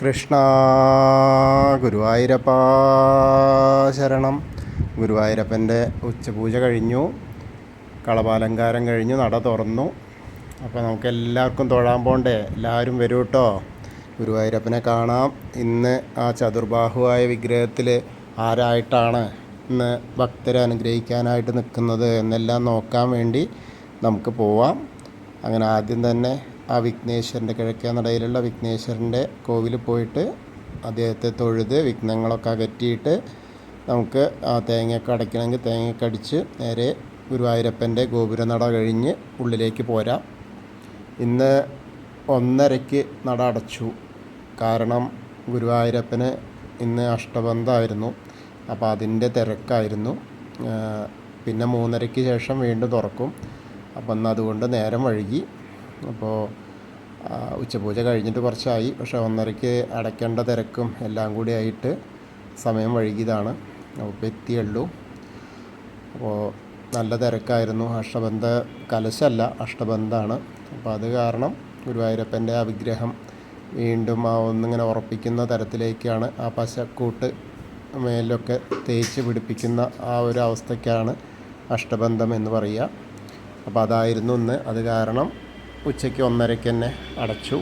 കൃഷ്ണ ഗുരുവായൂരപ്പ ശരണം. ഗുരുവായൂരപ്പൻ്റെ ഉച്ചപൂജ കഴിഞ്ഞു, കളഭാലങ്കാരം കഴിഞ്ഞു, നട തുറന്നു. അപ്പോൾ നമുക്ക് എല്ലാവർക്കും തൊഴാൻ പോണ്ടേ? എല്ലാവരും വരൂ കേട്ടോ, ഗുരുവായൂരപ്പനെ കാണാം. ഇന്ന് ആ ചതുർബാഹുവായ വിഗ്രഹത്തിൽ ആരായിട്ടാണ് ഇന്ന് ഭക്തരെ അനുഗ്രഹിക്കാനായിട്ട് നിൽക്കുന്നത് എന്നെല്ലാം നോക്കാൻ വേണ്ടി നമുക്ക് പോവാം. അങ്ങനെ ആദ്യം തന്നെ ആ വിഘ്നേശ്വരൻ്റെ കിഴക്കേ നടയിലുള്ള വിഘ്നേശ്വരൻ്റെ കോവിലിൽ പോയിട്ട് അദ്ദേഹത്തെ തൊഴുത് വിഘ്നങ്ങളൊക്കെ അകറ്റിയിട്ട് നമുക്ക് ആ തേങ്ങയൊക്കെ അടയ്ക്കണമെങ്കിൽ തേങ്ങയൊക്കെ അടിച്ച് നേരെ ഗുരുവായൂരപ്പൻ്റെ ഗോപുരനട കഴിഞ്ഞ് ഉള്ളിലേക്ക് പോരാം. ഇന്ന് 1:30 നട അടച്ചു. കാരണം ഗുരുവായൂരപ്പന് ഇന്ന് അഷ്ടബന്ധമായിരുന്നു, അപ്പോൾ അതിൻ്റെ തിരക്കായിരുന്നു. പിന്നെ 3:30 ശേഷം വീണ്ടും തുറക്കും. അപ്പം എന്നാൽ അതുകൊണ്ട് നേരം വഴുകി. അപ്പോൾ ഉച്ചപൂജ കഴിഞ്ഞിട്ട് കുറച്ചായി, പക്ഷേ 1:30 അടയ്ക്കേണ്ട തിരക്കും എല്ലാം കൂടി ആയിട്ട് സമയം വഴുകിയതാണ്. അപ്പോൾ എത്തിയുള്ളൂ. അപ്പോൾ നല്ല തിരക്കായിരുന്നു. അഷ്ടബന്ധ കലശമല്ല, അഷ്ടബന്ധമാണ്. അപ്പോൾ അത് കാരണം ഗുരുവായൂരപ്പൻ്റെ ആ വിഗ്രഹം വീണ്ടും ആ ഒന്നിങ്ങനെ ഉറപ്പിക്കുന്ന തരത്തിലേക്കാണ്, ആ പശക്കൂട്ട് മേലൊക്കെ തേച്ച് പിടിപ്പിക്കുന്ന ആ ഒരു അവസ്ഥയ്ക്കാണ് അഷ്ടബന്ധം എന്ന് പറയുക. അപ്പോൾ അതായിരുന്നു ഇന്ന്. അത് കാരണം ഉച്ചയ്ക്ക് 1:30 തന്നെ അടച്ചു.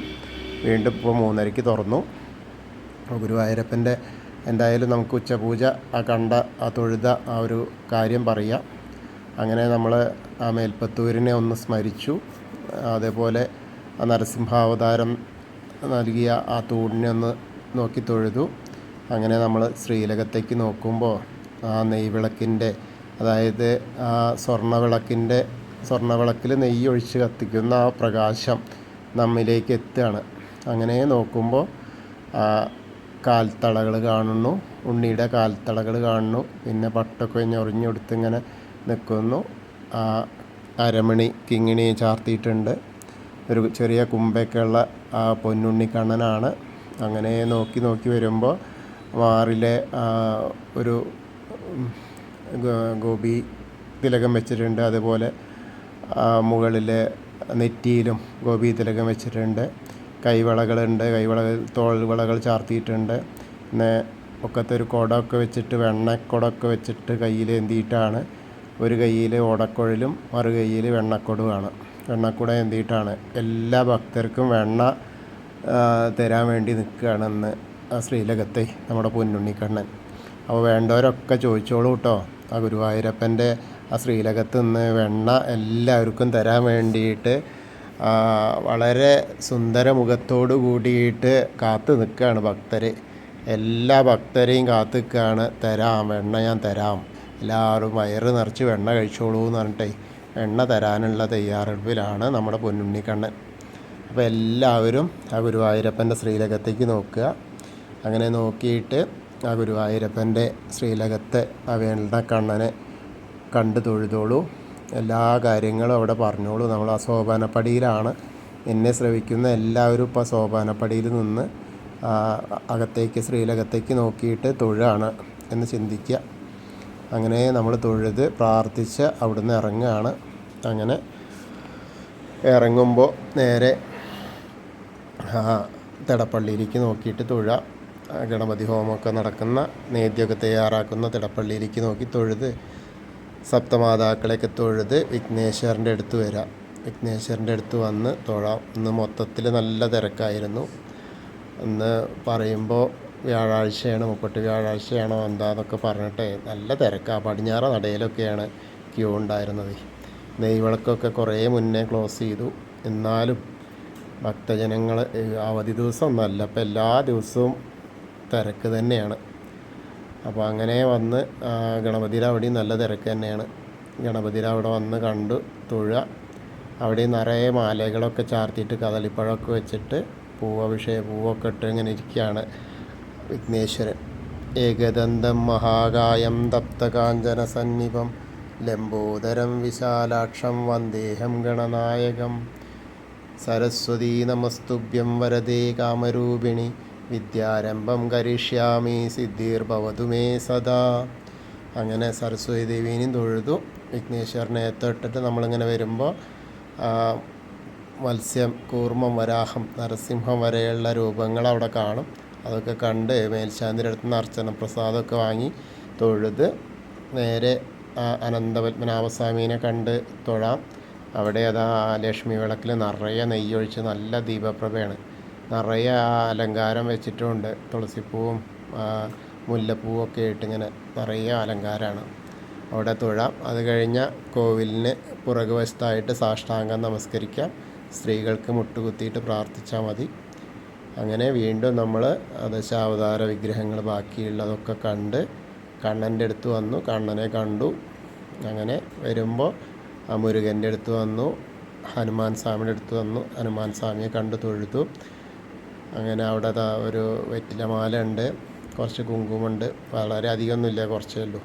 വീണ്ടും ഇപ്പോൾ 3:30 തുറന്നു. ഗുരുവായൂരപ്പൻ്റെ എന്തായാലും നമുക്ക് ഉച്ചപൂജ ആ കണ്ട ആ തൊഴുത ആ ഒരു കാര്യം പറയാം. അങ്ങനെ നമ്മൾ ആ മേൽപ്പത്തൂരിനെ ഒന്ന് സ്മരിച്ചു. അതേപോലെ ആ നരസിംഹാവതാരം നൽകിയ ആ തൂണിനെ ഒന്ന് നോക്കി തൊഴുതു. അങ്ങനെ നമ്മൾ ശ്രീലകത്തേക്ക് നോക്കുമ്പോൾ ആ നെയ്വിളക്കിൻ്റെ, അതായത് ആ സ്വർണ്ണവിളക്കിൽ നെയ്യ് ഒഴിച്ച് കത്തിക്കുന്ന ആ പ്രകാശം നമ്മിലേക്ക് എത്തുകയാണ്. അങ്ങനെ നോക്കുമ്പോൾ കാൽത്തളകൾ കാണുന്നു, ഉണ്ണിയുടെ കാൽത്തളകൾ കാണുന്നു. പിന്നെ പട്ടൊക്കെ ഞൊറിഞ്ഞെടുത്ത് ഇങ്ങനെ നിൽക്കുന്നു. അരമണി കിങ്ങിണി ചാർത്തിയിട്ടുണ്ട്. ഒരു ചെറിയ കുമ്പൊക്കെയുള്ള ആ പൊന്നുണ്ണിക്കണ്ണനാണ്. അങ്ങനെ നോക്കി വരുമ്പോൾ മാറിലെ ഒരു ഗോപി തിലകം വെച്ചിട്ടുണ്ട്. അതുപോലെ മുകളിലെ നെറ്റിയിലും ഗോപി തിലകം വെച്ചിട്ടുണ്ട്. കൈവളകളുണ്ട്, തോൾവളകൾ ചാർത്തിയിട്ടുണ്ട്. പിന്നെ ഒക്കത്തെ ഒരു കുടമൊക്കെ വെച്ചിട്ട്, വെണ്ണക്കുടമൊക്കെ വെച്ചിട്ട് കയ്യിൽ എന്തിയിട്ടാണ്. ഒരു കയ്യിൽ ഓടക്കുഴലും മറു കയ്യിൽ വെണ്ണക്കുടമാണ്. വെണ്ണക്കുട എന്തിയിട്ടാണ് എല്ലാ ഭക്തർക്കും വെണ്ണ തരാൻ വേണ്ടി നിൽക്കുകയാണ് ഇന്ന് ആ ശ്രീലകത്തെ നമ്മുടെ പൊന്നുണ്ണിക്കണ്ണൻ. അപ്പോൾ വേണ്ടവരൊക്കെ ചോദിച്ചോളൂ കേട്ടോ. ആ ഗുരുവായൂരപ്പൻ്റെ ആ ശ്രീലകത്ത് നിന്ന് വെണ്ണ എല്ലാവർക്കും തരാൻ വേണ്ടിയിട്ട് വളരെ സുന്ദര മുഖത്തോടു കൂടിയിട്ട് കാത്തു നിൽക്കുകയാണ് ഭക്തർ. എല്ലാ ഭക്തരെയും കാത്തു നിൽക്കുകയാണ്. തരാം, വെണ്ണ ഞാൻ തരാം, എല്ലാവരും വയറ് നിറച്ച് വെണ്ണ കഴിച്ചോളൂ എന്ന് പറഞ്ഞിട്ടേ വെണ്ണ തരാനുള്ള തയ്യാറെടുപ്പിലാണ് നമ്മുടെ പൊന്നുണ്ണിക്കണ്ണൻ. അപ്പോൾ എല്ലാവരും ആ ഗുരുവായൂരപ്പൻ്റെ ശ്രീലകത്തേക്ക് നോക്കുക. അങ്ങനെ നോക്കിയിട്ട് ആ ഗുരുവായൂരപ്പൻ്റെ ശ്രീലകത്തെ ആ വെണ്ണക്കണ്ണനെ കണ്ട് തൊഴുതോളൂ. എല്ലാ കാര്യങ്ങളും അവിടെ പറഞ്ഞോളൂ. നമ്മൾ ആ സോപാനപ്പടിയിലാണ്. എന്നെ ശ്രവിക്കുന്ന എല്ലാവരും ഇപ്പോൾ സോപാനപ്പടിയിൽ നിന്ന് അകത്തേക്ക് ശ്രീലകത്തേക്ക് നോക്കിയിട്ട് തൊഴാണ് എന്ന് ചിന്തിക്കുക. അങ്ങനെ നമ്മൾ തൊഴുത് പ്രാർത്ഥിച്ച് അവിടുന്ന് ഇറങ്ങുകയാണ്. അങ്ങനെ ഇറങ്ങുമ്പോൾ നേരെ തിടപ്പള്ളിയിലേക്ക് നോക്കിയിട്ട് തൊഴുക. ഗണപതി ഹോമമൊക്കെ നടക്കുന്ന, നേദ്യമൊക്കെ തയ്യാറാക്കുന്ന തിടപ്പള്ളിയിലേക്ക് നോക്കി തൊഴുത് സപ്തമാതാക്കളെയൊക്കെ തൊഴുത് വിഘ്നേശ്വരൻ്റെ അടുത്ത് വരാം. വിഘ്നേശ്വരൻ്റെ അടുത്ത് വന്ന് തൊഴാം. ഇന്ന് മൊത്തത്തിൽ നല്ല തിരക്കായിരുന്നു. ഇന്ന് പറയുമ്പോൾ വ്യാഴാഴ്ചയാണ്, 30 വ്യാഴാഴ്ചയാണോ എന്താന്നൊക്കെ പറഞ്ഞിട്ട് നല്ല തിരക്കാണ്. പടിഞ്ഞാറ നടയിലൊക്കെയാണ് ക്യൂ ഉണ്ടായിരുന്നത്. നെയ്വിളക്കൊക്കെ കുറേ മുന്നേ ക്ലോസ് ചെയ്തു. എന്നാലും ഭക്തജനങ്ങൾ അവധി ദിവസമൊന്നുമല്ല, അപ്പോൾ എല്ലാ ദിവസവും തിരക്ക് തന്നെയാണ്. അപ്പോൾ അങ്ങനെ വന്ന് ഗണപതിയുടെ അവിടെയും നല്ല തിരക്ക് തന്നെയാണ്. ഗണപതിയുടെ അവിടെ വന്ന് കണ്ടു തൊഴുക. അവിടെ നിറയെ മാലകളൊക്കെ ചാർത്തിയിട്ട് കദളിപ്പഴമൊക്കെ വെച്ചിട്ട് പൂവൊക്കെ ഇട്ട് ഇങ്ങനെ ഇരിക്കുകയാണ് വിഘ്നേശ്വരൻ. ഏകദന്തം മഹാകായം തപ്തകാഞ്ചന സന്നിഭം ലംബോദരം വിശാലാക്ഷം വന്ദേഹം ഗണനായകം. സരസ്വതീ നമസ്തുഭ്യം വരദേ കാമരൂപിണി വിദ്യാരംഭം കരിഷ്യാമി സിദ്ധിർഭവതു മേ സദാ. അങ്ങനെ സരസ്വതി ദേവീനെയും തൊഴുതു. വിഘ്നേശ്വരനെ തൊട്ടിട്ട് നമ്മളിങ്ങനെ വരുമ്പോൾ മത്സ്യം, കൂർമ്മം, വരാഹം, നരസിംഹം വരെയുള്ള രൂപങ്ങൾ അവിടെ കാണും. അതൊക്കെ കണ്ട് മേൽശാന്തിയുടെ അടുത്ത് നിന്ന് അർച്ചന പ്രസാദമൊക്കെ വാങ്ങി തൊഴുത് നേരെ അനന്തപത്മനാഭസ്വാമീനെ കണ്ട് തൊഴാം. അവിടെ അതാ ലക്ഷ്മി വിളക്കിൽ നിറയെ നെയ്യൊഴിച്ച് നല്ല ദീപപ്രഭയാണ്. നിറയെ അലങ്കാരം വെച്ചിട്ടുമുണ്ട്. തുളസിപ്പൂവും മുല്ലപ്പൂവും ഒക്കെ ആയിട്ട് ഇങ്ങനെ നിറയെ അലങ്കാരമാണ്. അവിടെ തൊഴാം. അത് കഴിഞ്ഞ കോവിലിന് പുറകുവശത്തായിട്ട് സാഷ്ടാംഗം നമസ്കരിക്കാം. സ്ത്രീകൾക്ക് മുട്ടുകുത്തിയിട്ട് പ്രാർത്ഥിച്ചാൽ മതി. അങ്ങനെ വീണ്ടും നമ്മൾ ദശാവതാര വിഗ്രഹങ്ങൾ ബാക്കിയുള്ളതൊക്കെ കണ്ട് കണ്ണൻ്റെ അടുത്ത് വന്നു. കണ്ണനെ കണ്ടു. അങ്ങനെ വരുമ്പോൾ മുരുകൻ്റെ അടുത്ത് വന്നു. ഹനുമാൻ സ്വാമിയുടെ അടുത്ത് വന്നു. ഹനുമാൻ സ്വാമിയെ കണ്ടു തൊഴുതു. അങ്ങനെ അവിടെ ഒരു വെറ്റിലമാല ഉണ്ട്, കുറച്ച് കുങ്കുമുണ്ട്. വളരെ അധികമൊന്നുമില്ല, കുറച്ചേ ഉള്ളൂ.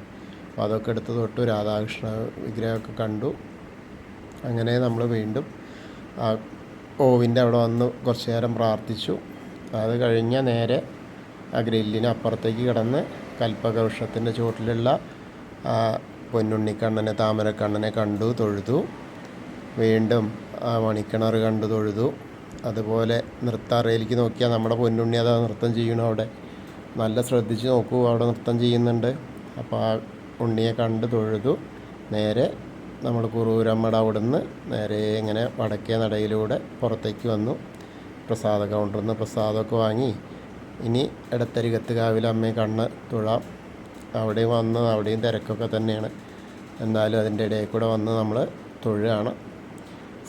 അപ്പോൾ അതൊക്കെ എടുത്ത് തൊട്ടു. രാധാകൃഷ്ണ വിഗ്രഹമൊക്കെ കണ്ടു. അങ്ങനെ നമ്മൾ വീണ്ടും ആ ഓവിൻ്റെ അവിടെ വന്ന് കുറച്ച് നേരം പ്രാർത്ഥിച്ചു. അത് കഴിഞ്ഞ് നേരെ ആ ഗ്രില്ലിന് അപ്പുറത്തേക്ക് കിടന്ന് കൽപ്പകവൃക്ഷത്തിൻ്റെ ചുവട്ടിലുള്ള പൊന്നുണ്ണിക്കണ്ണനെ, താമരക്കണ്ണനെ കണ്ടു തൊഴുതു. വീണ്ടും ആ മണിക്കിണർ കണ്ടു തൊഴുതു. അതുപോലെ നൃത്താറയിലേക്ക് നോക്കിയാൽ നമ്മുടെ പൊന്നുണ്ണി അതാ നൃത്തം ചെയ്യണം. അവിടെ നല്ല ശ്രദ്ധിച്ച് നോക്കൂ, അവിടെ നൃത്തം ചെയ്യുന്നുണ്ട്. അപ്പോൾ ആ ഉണ്ണിയെ കണ്ട് തൊഴുതു. നേരെ നമ്മൾ കുറൂരമ്മയുടെ അവിടെ നിന്ന് നേരെ ഇങ്ങനെ വടക്കേ നടയിലൂടെ പുറത്തേക്ക് വന്നു. പ്രസാദ കൗണ്ടറിൽ നിന്ന് പ്രസാദമൊക്കെ വാങ്ങി ഇനി ഇടത്തരികത്ത് കാവിലെ അമ്മയെ കണ്ണ് തൊഴാം. അവിടെയും വന്ന് അവിടെയും തിരക്കൊക്കെ തന്നെയാണ്. എന്നാലും അതിൻ്റെ ഇടയിൽ കൂടെ വന്ന് നമ്മൾ തൊഴുകയാണ്.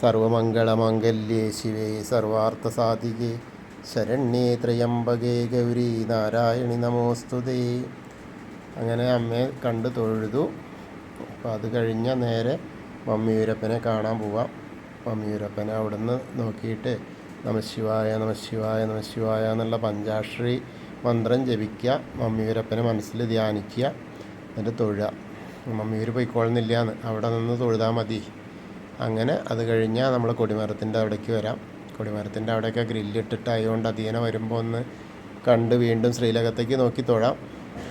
സർവമംഗളമംഗല്യേ ശിവേ സർവാർത്ഥ സാധികേ ശരണ്യേ ത്രയംബകേ ഗൗരി നാരായണി നമോസ്തുതേ. അങ്ങനെ അമ്മയെ കണ്ട് തൊഴുതു. അപ്പോൾ അത് കഴിഞ്ഞ നേരെ മമ്മിയൂരപ്പനെ കാണാൻ പോവാം. മമ്മിയൂരപ്പനെ അവിടെ നിന്ന് നോക്കിയിട്ട് നമശിവായ നമശിവായ നമശിവായ എന്നുള്ള പഞ്ചാക്ഷരി മന്ത്രം ജപിക്കുക. മമ്മിയൂരപ്പനെ മനസ്സിൽ ധ്യാനിക്കുക. എന്നിട്ട് തൊഴുക. മമ്മിയൂർ പോയിക്കോളുന്നില്ല, അവിടെ നിന്ന് തൊഴുതാൽ മതി. അങ്ങനെ അത് കഴിഞ്ഞാൽ നമ്മൾ കൊടിമരത്തിൻ്റെ അവിടേക്ക് വരാം. കൊടിമരത്തിൻ്റെ അവിടെയൊക്കെ ഗ്രില്ലിട്ടിട്ടായതുകൊണ്ട് അധികം വരുമ്പോൾ ഒന്ന് കണ്ട് വീണ്ടും ശ്രീലകത്തേക്ക് നോക്കി തൊഴാം.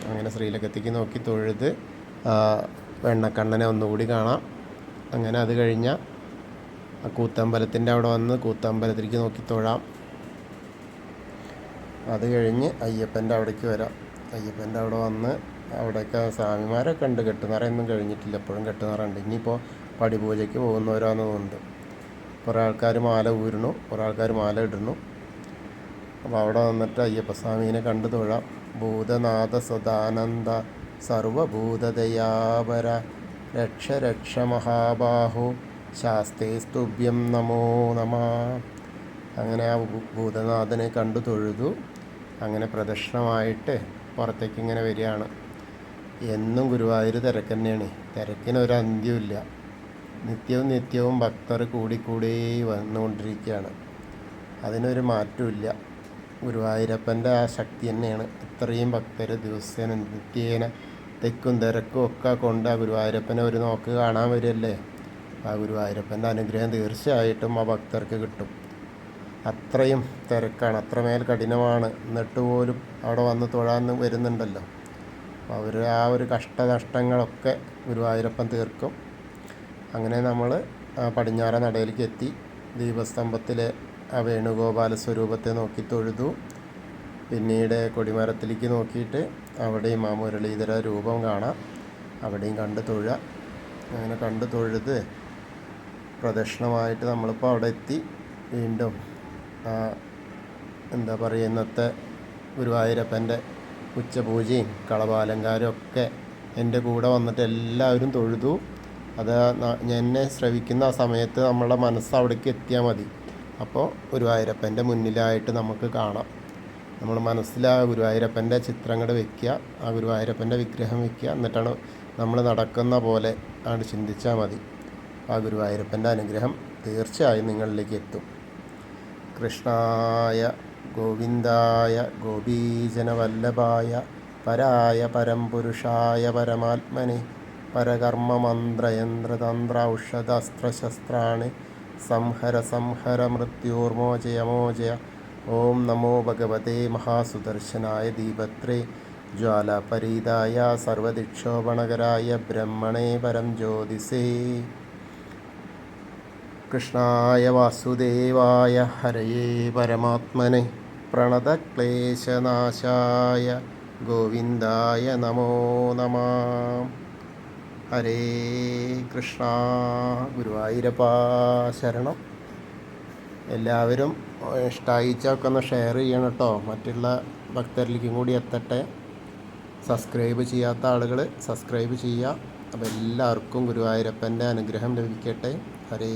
അങ്ങനെ ശ്രീലകത്തേക്ക് നോക്കി തൊഴുത് വെണ്ണക്കണ്ണനെ ഒന്നുകൂടി കാണാം. അങ്ങനെ അത് കഴിഞ്ഞാൽ കൂത്തമ്പലത്തിൻ്റെ അവിടെ വന്ന് കൂത്തമ്പലത്തിലേക്ക് നോക്കി തൊഴാം. അത് കഴിഞ്ഞ് അയ്യപ്പൻ്റെ അവിടേക്ക് വരാം. അയ്യപ്പൻ്റെ അവിടെ വന്ന് അവിടെയൊക്കെ സ്വാമിമാരൊക്കെ ഉണ്ട്. കെട്ടുനിറയൊന്നും കഴിഞ്ഞിട്ടില്ല, എപ്പോഴും കെട്ടുനിറുണ്ട്. ഇനിയിപ്പോൾ പടിപൂജയ്ക്ക് പോകുന്നവരാന്ന് തോന്നുന്നുണ്ട്. കുറേ ആൾക്കാർ മാല ഊരണു, കുറേ ആൾക്കാർ മാല ഇടുന്നു. അപ്പോൾ അവിടെ വന്നിട്ട് അയ്യപ്പസ്വാമീനെ കണ്ടു തൊഴാം. ഭൂതനാഥ സദാനന്ദ സർവഭൂതദയാപര രക്ഷ രക്ഷ മഹാബാഹു ശാസ്തേ സ്തുഭ്യം നമോ നമ. അങ്ങനെ ആ ഭൂതനാഥനെ കണ്ടു തൊഴുതു. അങ്ങനെ പ്രദക്ഷിണമായിട്ട് പുറത്തേക്ക് ഇങ്ങനെ വരികയാണ്. എന്നും ഗുരുവായൂർ തിരക്ക് തന്നെയാണ്. തിരക്കിനൊരു അന്ത്യമില്ല. നിത്യവും ഭക്തർ കൂടിക്കൂടി വന്നുകൊണ്ടിരിക്കുകയാണ്. അതിനൊരു മാറ്റമില്ല. ഗുരുവായൂരപ്പൻ്റെ ആ ശക്തി തന്നെയാണ്. ഇത്രയും ഭക്തർ ദിവസേന നിത്യേന തെക്കും തിരക്കും ഒക്കെ കൊണ്ട് ആ ഗുരുവായൂരപ്പനെ ഒരു നോക്ക് കാണാൻ വരികയല്ലേ. ആ ഗുരുവായൂരപ്പൻ്റെ അനുഗ്രഹം തീർച്ചയായിട്ടും ആ ഭക്തർക്ക് കിട്ടും. അത്രയും തിരക്കാണ്, അത്രമേൽ കഠിനമാണ്. എന്നിട്ട് പോലും അവിടെ വന്ന് തൊഴാൻ വരുന്നുണ്ടല്ലോ. അപ്പോൾ അവർ ആ ഒരു കഷ്ടനഷ്ടങ്ങളൊക്കെ ഗുരുവായൂരപ്പൻ തീർക്കും. അങ്ങനെ നമ്മൾ പടിഞ്ഞാറ നടയിലേക്ക് എത്തി. ദീപസ്തംഭത്തിലെ ആ വേണുഗോപാല സ്വരൂപത്തെ നോക്കി തൊഴുതു. പിന്നീട് കൊടിമരത്തിലേക്ക് നോക്കിയിട്ട് അവിടെയും ആ മുരളീധര രൂപം കാണാം. അവിടെയും കണ്ട് തൊഴുക. അങ്ങനെ കണ്ട് തൊഴുത് പ്രദക്ഷിണമായിട്ട് നമ്മളിപ്പോൾ അവിടെ എത്തി. വീണ്ടും എന്താ പറയുക, ഇന്നത്തെ ഗുരുവായൂരപ്പൻ്റെ ഉച്ചപൂജയും കളഭാലങ്കാരവും ഒക്കെ എൻ്റെ കൂടെ വന്നിട്ട് എല്ലാവരും തൊഴുതു. അത് എന്നെ ശ്രവിക്കുന്ന ആ സമയത്ത് നമ്മളുടെ മനസ്സ് അവിടേക്ക് എത്തിയാൽ മതി. അപ്പോൾ ഗുരുവായൂരപ്പൻ്റെ മുന്നിലായിട്ട് നമുക്ക് കാണാം. നമ്മൾ മനസ്സിൽ ആ ഗുരുവായൂരപ്പൻ്റെ ചിത്രങ്ങൾ വയ്ക്കുക, ആ ഗുരുവായൂരപ്പൻ്റെ വിഗ്രഹം വയ്ക്കുക. എന്നിട്ടാണ് നമ്മൾ നടക്കുന്ന പോലെ ആണ് ചിന്തിച്ചാൽ മതി. ആ ഗുരുവായൂരപ്പൻ്റെ അനുഗ്രഹം തീർച്ചയായും നിങ്ങളിലേക്ക് എത്തും. കൃഷ്ണായ ഗോവിന്ദായ ഗോപീജനവല്ലഭായ പരായ പരംപുരുഷായ പരമാത്മനെ പരകർമ്മമന്ത്രയന്ത്രതന്ത്ര ഔഷധസ്ത്രശസ്ത്രാണി സംഹര സംഹര മൃത്യോർമോചയമോചയ. ഓം നമോ ഭഗവതേ മഹാസുദർശനായ ദീപത്രേ ജ്വാലാപരീതായ സർവദിക്ഷോഭണകരായ ബ്രഹ്മണേ പരം ജ്യോതിസേ. കൃഷ്ണായ വാസുദേവായ ഹരയേ പരമാത്മനെ പ്രണതക്ലേശനാശായ ഗോവിന്ദായ നമോ നമ. ഹരേ കൃഷ്ണ. ഗുരുവായൂരപ്പ ശരണം. എല്ലാവരും ഇഷ്ടമായിച്ചൊക്കെ ഒന്ന് ഷെയർ ചെയ്യണം കേട്ടോ, മറ്റുള്ള ഭക്തരിലേക്കും കൂടി എത്തട്ടെ. സബ്സ്ക്രൈബ് ചെയ്യാത്ത ആളുകൾ സബ്സ്ക്രൈബ് ചെയ്യുക. അപ്പോൾ എല്ലാവർക്കും ഗുരുവായൂരപ്പൻ്റെ അനുഗ്രഹം ലഭിക്കട്ടെ. ഹരേ